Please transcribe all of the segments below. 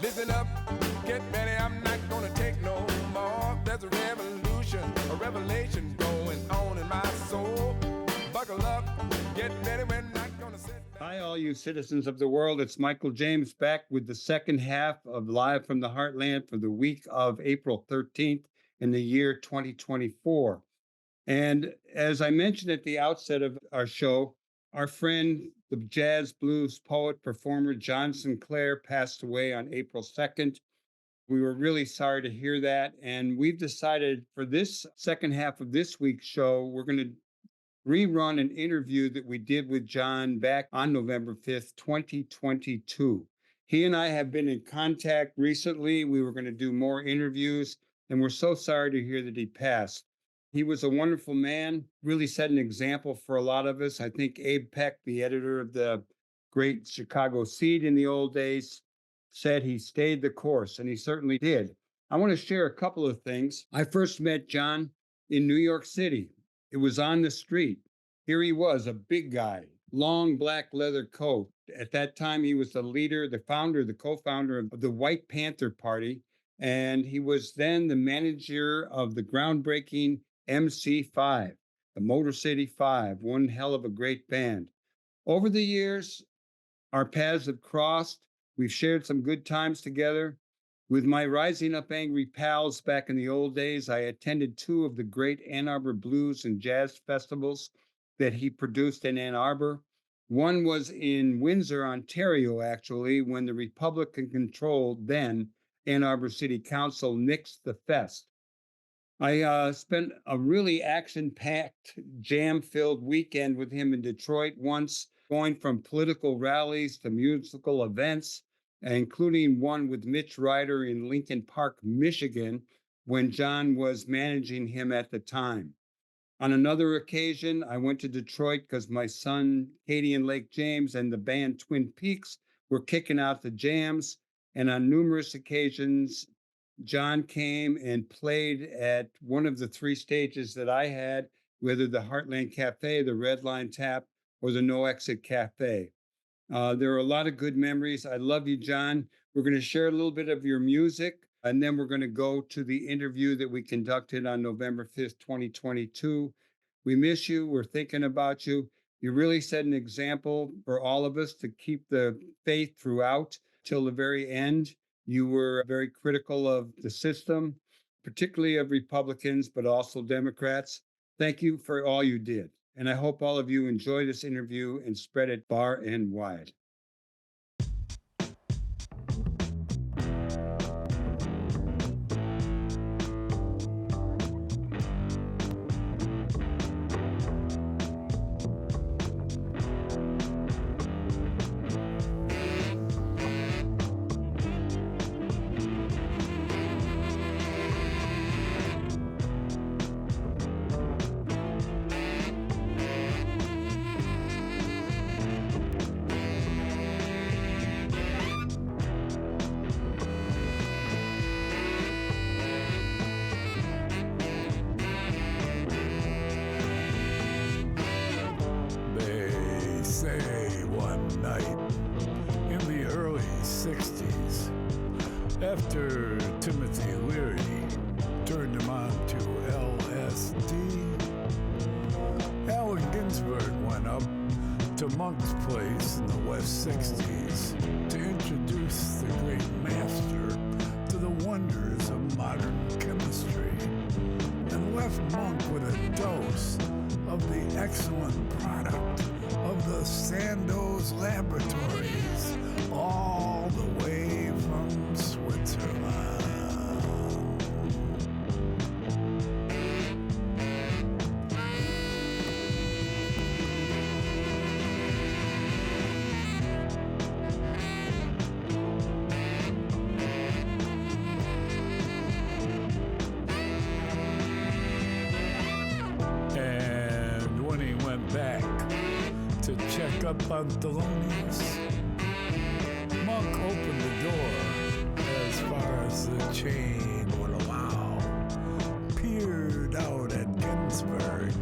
Listen up, get ready, I'm not gonna take no more. There's a revolution, a revelation going on in my soul. Buckle up, get ready, we're not gonna sit back. Hi, all you citizens of the world. It's Michael James back with the second half of Live from the Heartland for the week of April 13th in the year 2024. And as I mentioned at the outset of our show, our friend, the jazz blues poet, performer John Sinclair passed away on April 2nd. We were really sorry to hear that. And we've decided for this second half of this week's show, we're going to rerun an interview that we did with John back on November 5th, 2022. He and I have been in contact recently. We were going to do more interviews, and we're so sorry to hear that he passed. He was a wonderful man, really set an example for a lot of us. I think Abe Peck, the editor of the great Chicago Seed in the old days, said he stayed the course, and he certainly did. I want to share a couple of things. I first met John in New York City. It was on the street. Here he was, a big guy, long black leather coat. At that time, he was the leader, the founder, the co-founder of the White Panther Party, and he was then the manager of the groundbreaking MC5, the Motor City 5, one hell of a great band. Over the years, our paths have crossed. We've shared some good times together. With my Rising Up Angry pals back in the old days, I attended two of the great Ann Arbor blues and jazz festivals that he produced in Ann Arbor. One was in Windsor, Ontario, actually, when the Republican-controlled then Ann Arbor City Council nixed the fest. I spent a really action-packed, jam-filled weekend with him in Detroit once, going from political rallies to musical events, including one with Mitch Ryder in Lincoln Park, Michigan, when John was managing him at the time. On another occasion, I went to Detroit because my son, Katie and Lake James, and the band Twin Peaks were kicking out the jams. And on numerous occasions, John came and played at one of the three stages that I had, whether the Heartland Cafe, the Red Line Tap, or the No Exit Cafe. There are a lot of good memories. I love you, John. We're going to share a little bit of your music, and then we're going to go to the interview that we conducted on November 5th, 2022. We miss you. We're thinking about you. You really set an example for all of us to keep the faith throughout till the very end. You were very critical of the system, particularly of Republicans, but also Democrats. Thank you for all you did. And I hope all of you enjoy this interview and spread it far and wide. After Timothy Leary turned him on to LSD, Allen Ginsberg went up to Monk's place in the West 60s to introduce the great master to the wonders of modern chemistry and left Monk with a dose of the excellent product of the Sandoz Laboratories, all the way from Switzerland. And when he went back to check up on Thelonious, Monk opened the door as far as the chain would allow, peered out at Ginsberg,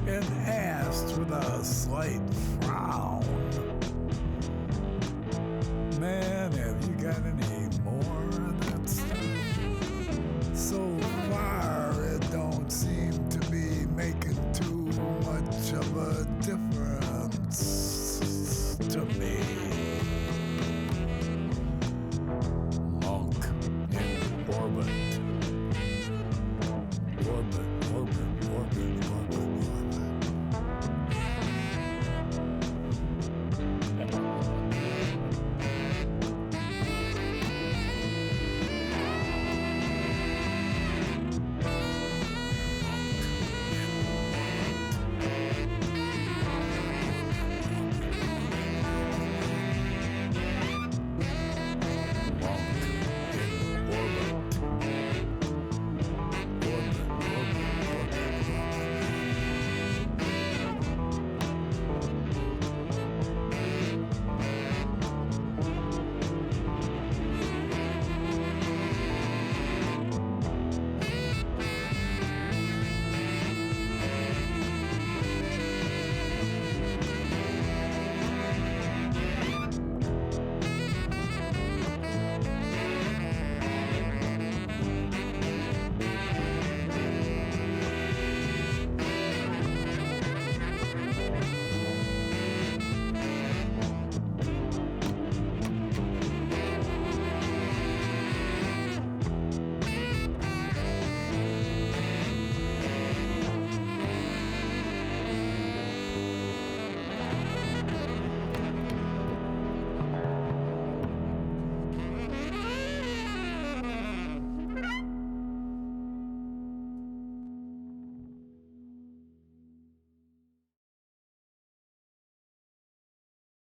and asked with a slight frown, "Man, have you got any more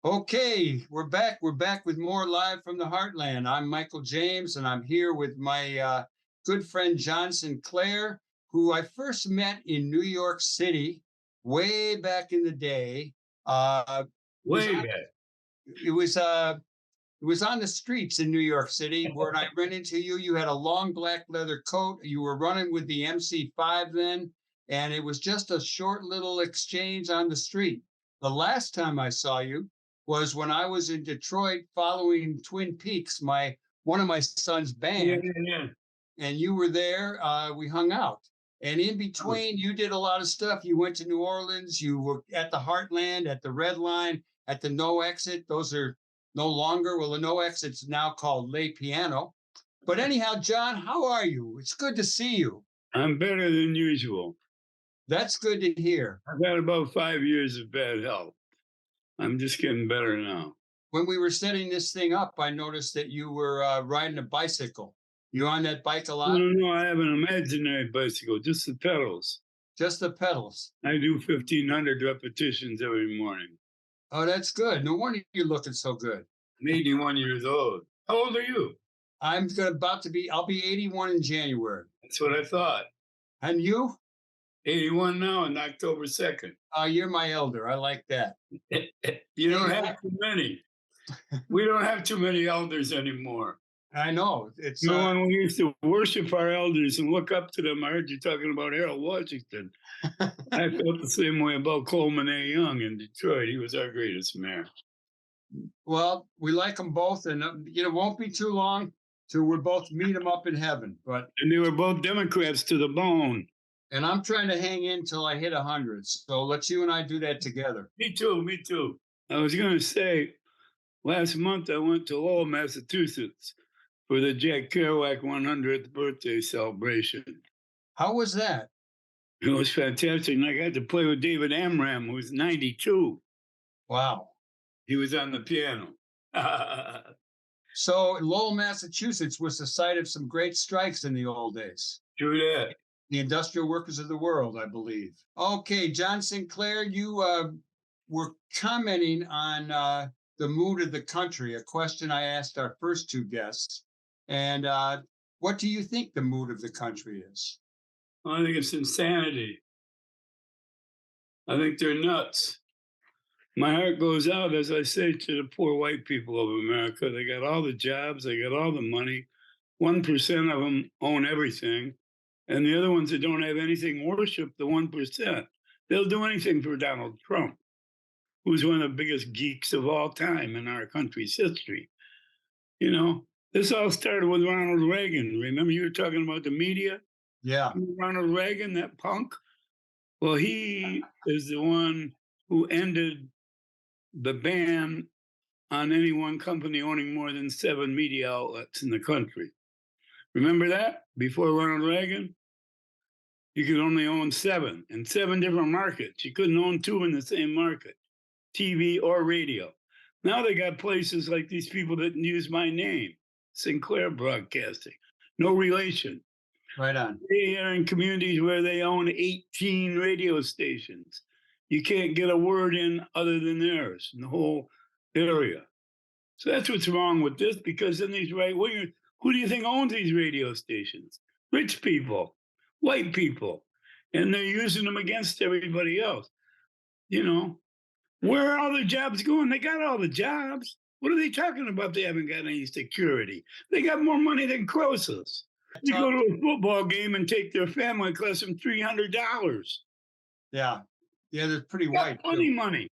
Okay, we're back. We're back with more Live from the Heartland. I'm Michael James, and I'm here with my good friend John Sinclair, who I first met in New York City way back in the day. Way back. It was on the streets in New York City where I ran into you. You had a long black leather coat. You were running with the MC5 then, and it was just a short little exchange on the street. The last time I saw you was when I was in Detroit following Twin Peaks, one of my son's band, and you were there. We hung out, and in between, you did a lot of stuff. You went to New Orleans. You were at the Heartland, at the Red Line, at the No Exit. Those are no longer. Well, the No Exit's now called Le Piano. But anyhow, John, how are you? It's good to see you. I'm better than usual. That's good to hear. I've had about 5 years of bad health. I'm just getting better now. When we were setting this thing up, I noticed that you were riding a bicycle. You on that bike a lot? No, I have an imaginary bicycle, just the pedals. Just the pedals. I do 1,500 repetitions every morning. Oh, that's good. No wonder you're looking so good. I'm 81 years old. How old are you? I'll be 81 in January. That's what I thought. And you? 81 now on October 2nd. You're my elder. I like that. You don't have too many. We don't have too many elders anymore. I know. It's when we used to worship our elders and look up to them. I heard you talking about Harold Washington. I felt the same way about Coleman A. Young in Detroit. He was our greatest mayor. Well, we like them both, and it won't be too long till we'll both meet them up in heaven. And they were both Democrats to the bone. And I'm trying to hang in till I hit 100. So let's you and I do that together. Me too. I was going to say, last month I went to Lowell, Massachusetts for the Jack Kerouac 100th birthday celebration. How was that? It was fantastic. And I got to play with David Amram, who's 92. Wow. He was on the piano. So Lowell, Massachusetts was the site of some great strikes in the old days. True that. The industrial workers of the world, I believe. Okay, John Sinclair, you were commenting on the mood of the country, a question I asked our first two guests. And what do you think the mood of the country is? I think it's insanity. I think they're nuts. My heart goes out, as I say, to the poor white people of America. They got all the jobs, they got all the money. 1% of them own everything. And the other ones that don't have anything worship the 1%. They'll do anything for Donald Trump, who's one of the biggest geeks of all time in our country's history. This all started with Ronald Reagan. Remember you were talking about the media? Yeah. Ronald Reagan, that punk? Well, he is the one who ended the ban on any one company owning more than 7 media outlets in the country. Remember that? Before Ronald Reagan? You could only own 7 in 7 different markets. You couldn't own 2 in the same market, TV or radio. Now they got places like these people that use my name, Sinclair Broadcasting. No relation. Right on. They are in communities where they own 18 radio stations. You can't get a word in other than theirs in the whole area. So that's what's wrong with this, because then these right-wingers, who do you think owns these radio stations? Rich people, white people. And they're using them against everybody else. Where are all the jobs going? They got all the jobs. What are they talking about? They haven't got any security. They got more money than Croesus. You go to a football game and take their family, it costs them $300. Yeah, they're pretty white. Plenty money.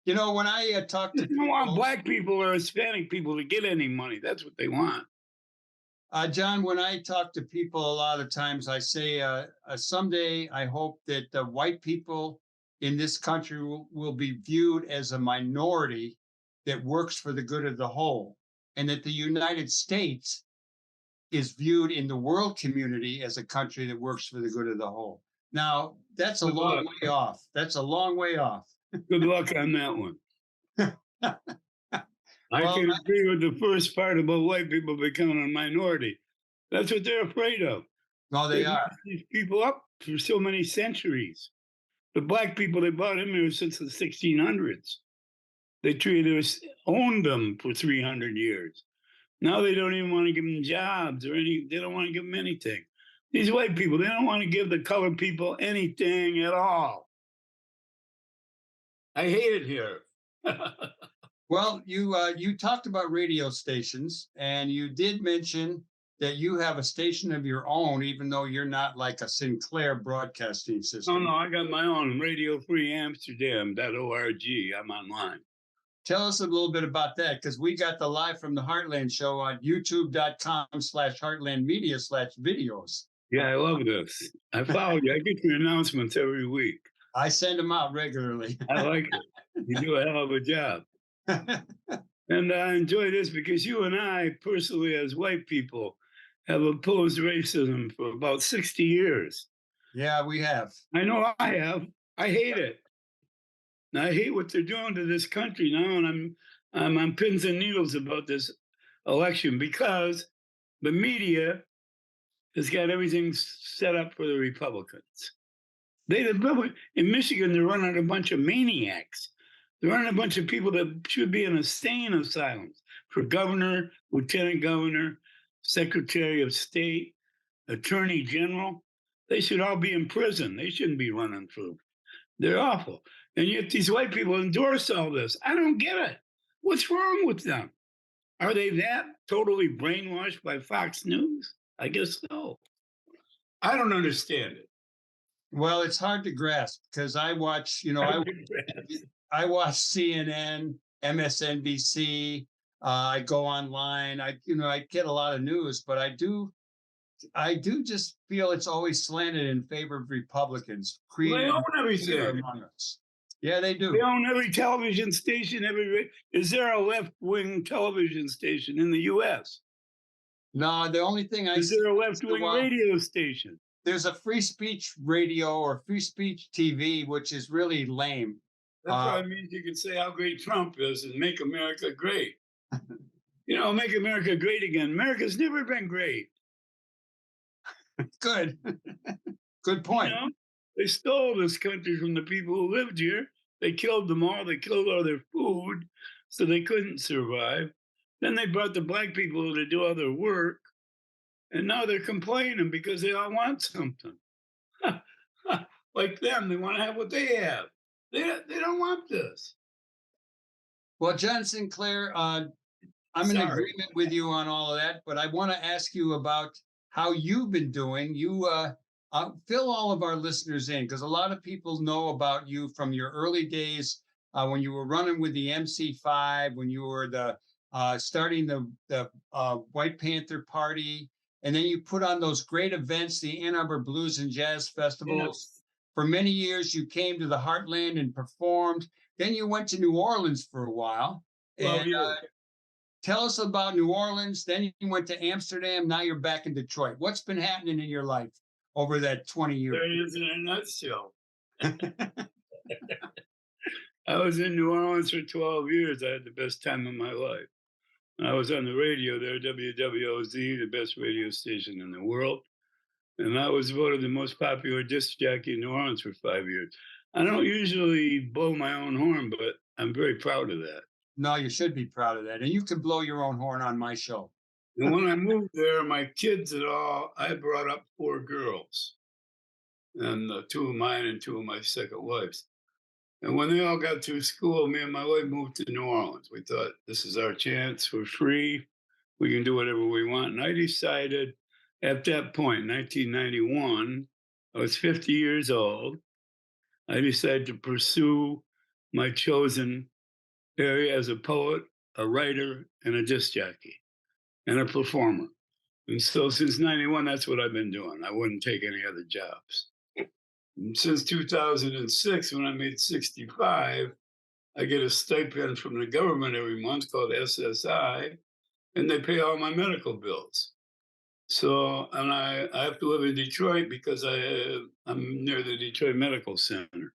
When I talk to people, they don't want black people or Hispanic people to get any money. That's what they want. John, when I talk to people, a lot of times I say, someday I hope that the white people in this country will be viewed as a minority that works for the good of the whole, and that the United States is viewed in the world community as a country that works for the good of the whole. Now, that's a long way off. That's a long way off. Good luck on that one. I can agree with the first part about white people becoming a minority. That's what they're afraid of. No, they are. These people up for so many centuries. The black people, they brought in here since the 1600s. They treated us, owned them for 300 years. Now they don't even want to give them jobs or any, they don't want to give them anything. These white people, they don't want to give the colored people anything at all. I hate it here. Well, you talked about radio stations, and you did mention that you have a station of your own, even though you're not like a Sinclair broadcasting Oh, system. no, I got my own Radio Free Amsterdam.org. I'm online. Tell us a little bit about that, because we got the Live from the Heartland show on youtube.com/heartlandmedia/videos. Yeah, I love this. I follow you. I get your announcements every week. I send them out regularly. I like it. You do a hell of a job. And I enjoy this because you and I, personally, as white people, have opposed racism for about 60 years. Yeah, we have. I know I have. I hate it. And I hate what they're doing to this country now. And I'm on pins and needles about this election because the media has got everything set up for the Republicans. In Michigan, they're running a bunch of maniacs. They're running a bunch of people that should be in insane asylums for governor, lieutenant governor, secretary of state, attorney general. They should all be in prison. They shouldn't be running for. They're awful. And yet these white people endorse all this. I don't get it. What's wrong with them? Are they that totally brainwashed by Fox News? I guess so. I don't understand it. Well, it's hard to grasp because I watch, I watch CNN, MSNBC. I go online. I get a lot of news, but I do just feel it's always slanted in favor of Republicans. They own everything among us. Yeah, they do. They own every television station. Is there a left-wing television station in the U.S.? No, the only thing Is there a left-wing radio station? There's a free speech radio or free speech TV, which is really lame. That probably means you can say how great Trump is and make America great. Make America great again. America's never been great. Good. Good point. They stole this country from the people who lived here. They killed them all. They killed all their food so they couldn't survive. Then they brought the black people to do all their work. And now they're complaining because they all want something. Like them, they want to have what they have. They don't want this. Well, John Sinclair, I'm in agreement with you on all of that, but I want to ask you about how you've been doing. You fill all of our listeners in, because a lot of people know about you from your early days when you were running with the MC5, when you were starting the White Panther Party, and then you put on those great events, the Ann Arbor Blues and Jazz Festivals. Yes. For many years, you came to the Heartland and performed. Then you went to New Orleans for a while. Tell us about New Orleans. Then you went to Amsterdam. Now you're back in Detroit. What's been happening in your life over that 20 years? There it is in a nutshell. I was in New Orleans for 12 years. I had the best time of my life. I was on the radio there, WWLZ, the best radio station in the world. And I was voted the most popular disc jockey in New Orleans for 5 years. I don't usually blow my own horn, but I'm very proud of that. No, you should be proud of that. And you can blow your own horn on my show. And when I moved there, my kids and all, I brought up 4 girls. And 2 of mine and 2 of my second wives. And when they all got through school, me and my wife moved to New Orleans. We thought, this is our chance. We're free. We can do whatever we want. And I decided at that point, 1991, I was 50 years old. I decided to pursue my chosen area as a poet, a writer, and a disc jockey, and a performer. And so since 91, that's what I've been doing. I wouldn't take any other jobs. And since 2006, when I made 65, I get a stipend from the government every month called SSI, and they pay all my medical bills. So, and I have to live in Detroit because I'm near the Detroit Medical Center.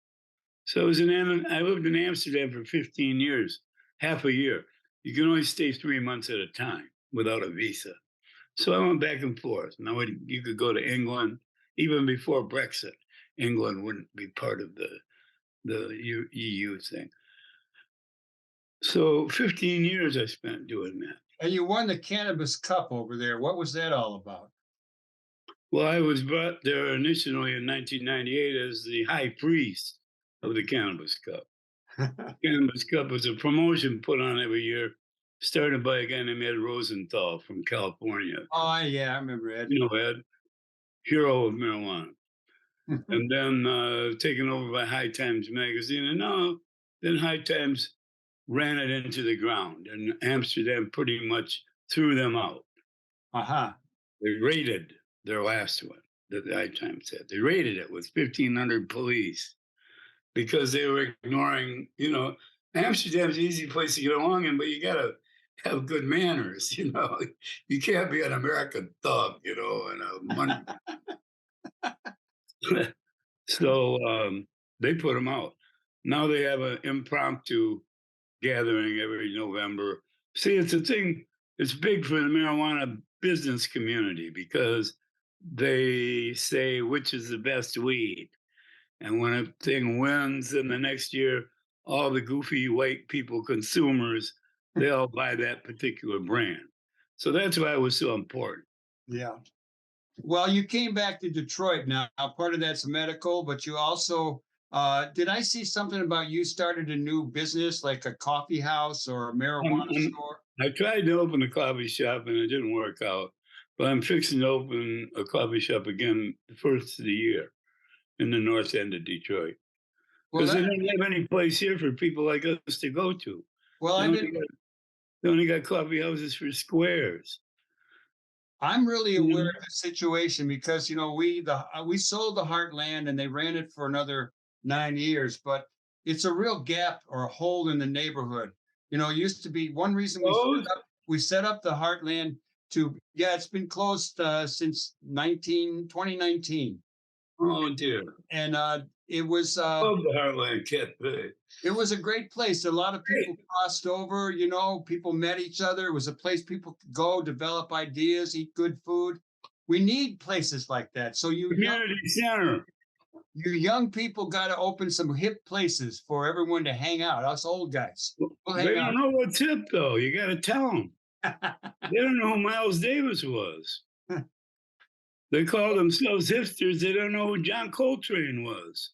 So I lived in Amsterdam for 15 years, half a year. You can only stay 3 months at a time without a visa. So I went back and forth. Now you could go to England, even before Brexit. England wouldn't be part of the EU thing. So 15 years I spent doing that. And you won the Cannabis Cup over there. What was that all about? Well, I was brought there initially in 1998 as the high priest of the Cannabis Cup. Cannabis Cup was a promotion put on every year, started by a guy named Ed Rosenthal from California. Oh, yeah, I remember Ed. You know Ed, hero of marijuana. And then taken over by High Times magazine. And now, then High Times ran it into the ground, and Amsterdam pretty much threw them out. Uh-huh. They raided their last one that the High Times said. They raided it with 1,500 police because they were ignoring, Amsterdam's an easy place to get along in, but you got to have good manners, You can't be an American thug, and a money. So they put them out. Now they have an impromptu gathering every November. See, it's a thing. It's big for the marijuana business community because they say which is the best weed. And when a thing wins, then the next year, all the goofy white people, consumers, they all buy that particular brand. So that's why it was so important. Yeah. Well, you came back to Detroit now. Part of that's medical, but you also, did I see something about you started a new business, like a coffee house or a marijuana store? I tried to open a coffee shop and it didn't work out, but I'm fixing to open a coffee shop again the first of the year in the north end of Detroit. Because they don't have any place here for people like us to go to. Well, they only got coffee houses for squares. I'm really aware of the situation because we sold the Heartland and they ran it for another 9 years, but it's a real gap or a hole in the neighborhood. It used to be one reason we set up the Heartland it's been closed since 2019. Oh dear! And it was the Heartland Cafe. It was a great place. A lot of people crossed over. People met each other. It was a place people could go, develop ideas, eat good food. We need places like that. So community center. You young people got to open some hip places for everyone to hang out. Us old guys. They don't know what's hip though. You got to tell them. They don't know who Miles Davis was. They call themselves hipsters. They don't know who John Coltrane was.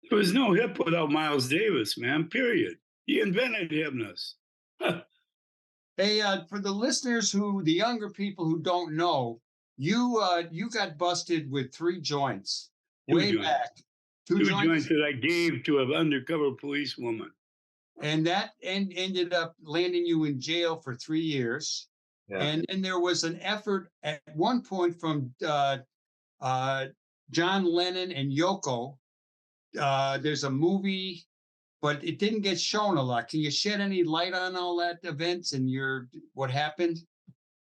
There was no hip without Miles Davis, man, period. He invented hipness. Hey, for the listeners the younger people who don't know, you got busted with 3 joints back. Two joints that I gave to an undercover policewoman. And that ended up landing you in jail for 3 years. Yeah. And then there was an effort at one point from John Lennon and Yoko. There's a movie, but it didn't get shown a lot. Can you shed any light on all that events and what happened?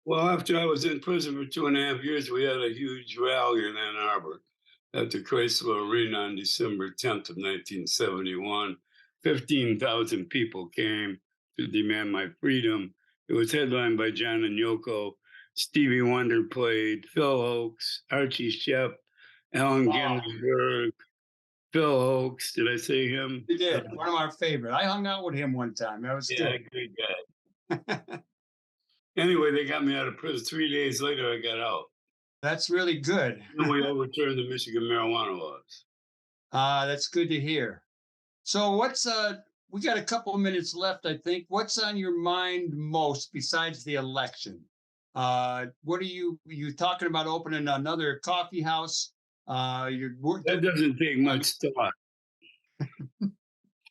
Well, after I was in prison for 2.5 years, we had a huge rally in Ann Arbor at the Chrysler Arena on December 10th of 1971. 15,000 people came to demand my freedom. It was headlined by John and Yoko. Stevie Wonder played, Phil Oakes, Archie Shepp, Allen Ginsberg, Phil Oakes. Did I say him? You did. One of our favorite. I hung out with him one time. That was good. Great guy. Anyway, they got me out of prison. 3 days later, I got out. That's really good. And we overturned the Michigan marijuana laws. That's good to hear. So we got a couple of minutes left, I think. What's on your mind most besides the election? What are you talking about opening another coffee house? That doesn't take much thought.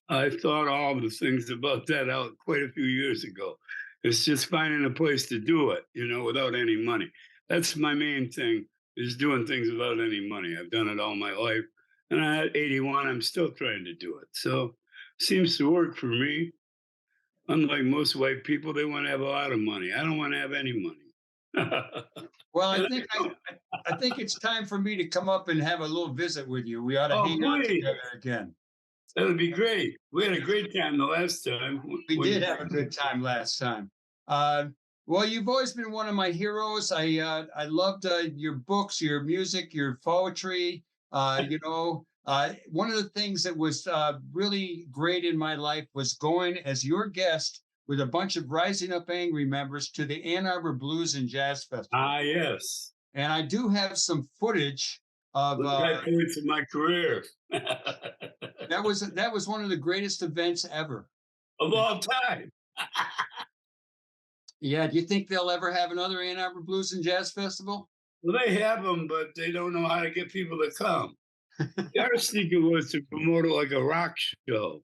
I thought all the things about that out quite a few years ago. It's just finding a place to do it, without any money. That's my main thing, is doing things without any money. I've done it all my life. And at 81, I'm still trying to do it. So seems to work for me. Unlike most white people, they want to have a lot of money. I don't want to have any money. Well, I think it's time for me to come up and have a little visit with you. We ought to hang out together again. That would be great. We had a great time the last time. We did have a good time last time. Well, you've always been one of my heroes. I loved your books, your music, your poetry. One of the things that was really great in my life was going as your guest with a bunch of Rising Up Angry members to the Ann Arbor Blues and Jazz Festival. Ah, yes. And I do have some footage of Look at points in my career. that was one of the greatest events ever. Of all time. Yeah, do you think they'll ever have another Ann Arbor Blues and Jazz Festival? Well, they have them, but they don't know how to get people to come. Our secret was to promote it like a rock show.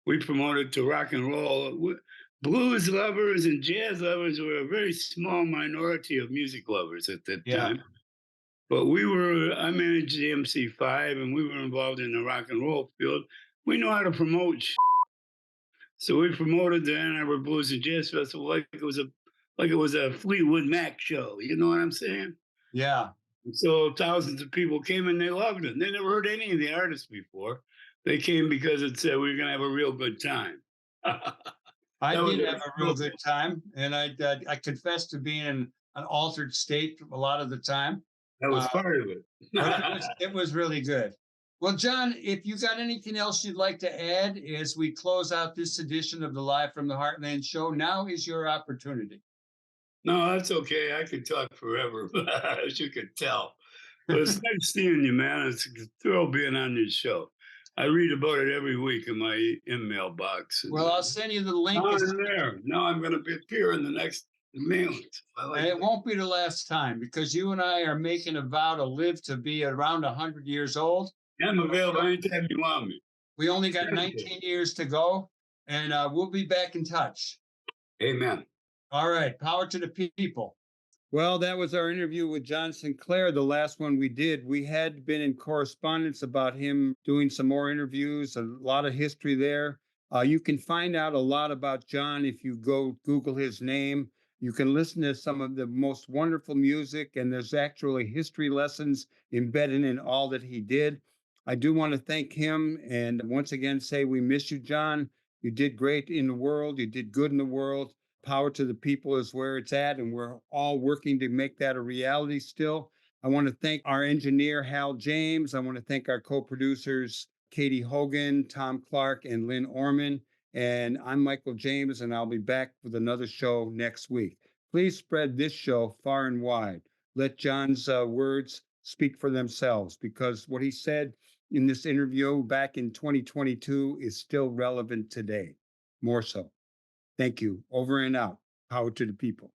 We promoted to rock and roll. Blues lovers and jazz lovers were a very small minority of music lovers at that time. But I managed the MC5 and we were involved in the rock and roll field. We know how to promote. So we promoted the Ann Arbor Blues and Jazz Festival like it was a Fleetwood Mac show. You know what I'm saying? Yeah. So thousands of people came and they loved it. They never heard any of the artists before. They came because it said we were going to have a real good time. I did have a real good time, and I confess to being in an altered state a lot of the time. That was part of it. It was really good. Well, John, if you got anything else you'd like to add as we close out this edition of the Live from the Heartland show, now is your opportunity. No, that's okay. I could talk forever, as you could tell. But it's nice seeing you, man. It's a thrill being on this show. I read about it every week in my email box. Well, I'll send you the link. There. Now I'm going to appear in the next mail. And it won't be the last time because you and I are making a vow to live to be around 100 years old. I'm available anytime you want me. We only got 19 years to go, and we'll be back in touch. Amen. All right. Power to the people. Well, that was our interview with John Sinclair, the last one we did. We had been in correspondence about him doing some more interviews, a lot of history there. You can find out a lot about John if you go Google his name. You can listen to some of the most wonderful music, and there's actually history lessons embedded in all that he did. I do want to thank him and once again say we miss you, John. You did great in the world. You did good in the world. Power to the people is where it's at, and we're all working to make that a reality still. I want to thank our engineer, Hal James. I want to thank our co-producers, Katie Hogan, Tom Clark, and Lynn Orman. And I'm Michael James, and I'll be back with another show next week. Please spread this show far and wide. Let John's words speak for themselves, because what he said in this interview back in 2022 is still relevant today, more so. Thank you. Over and out. Power to the people.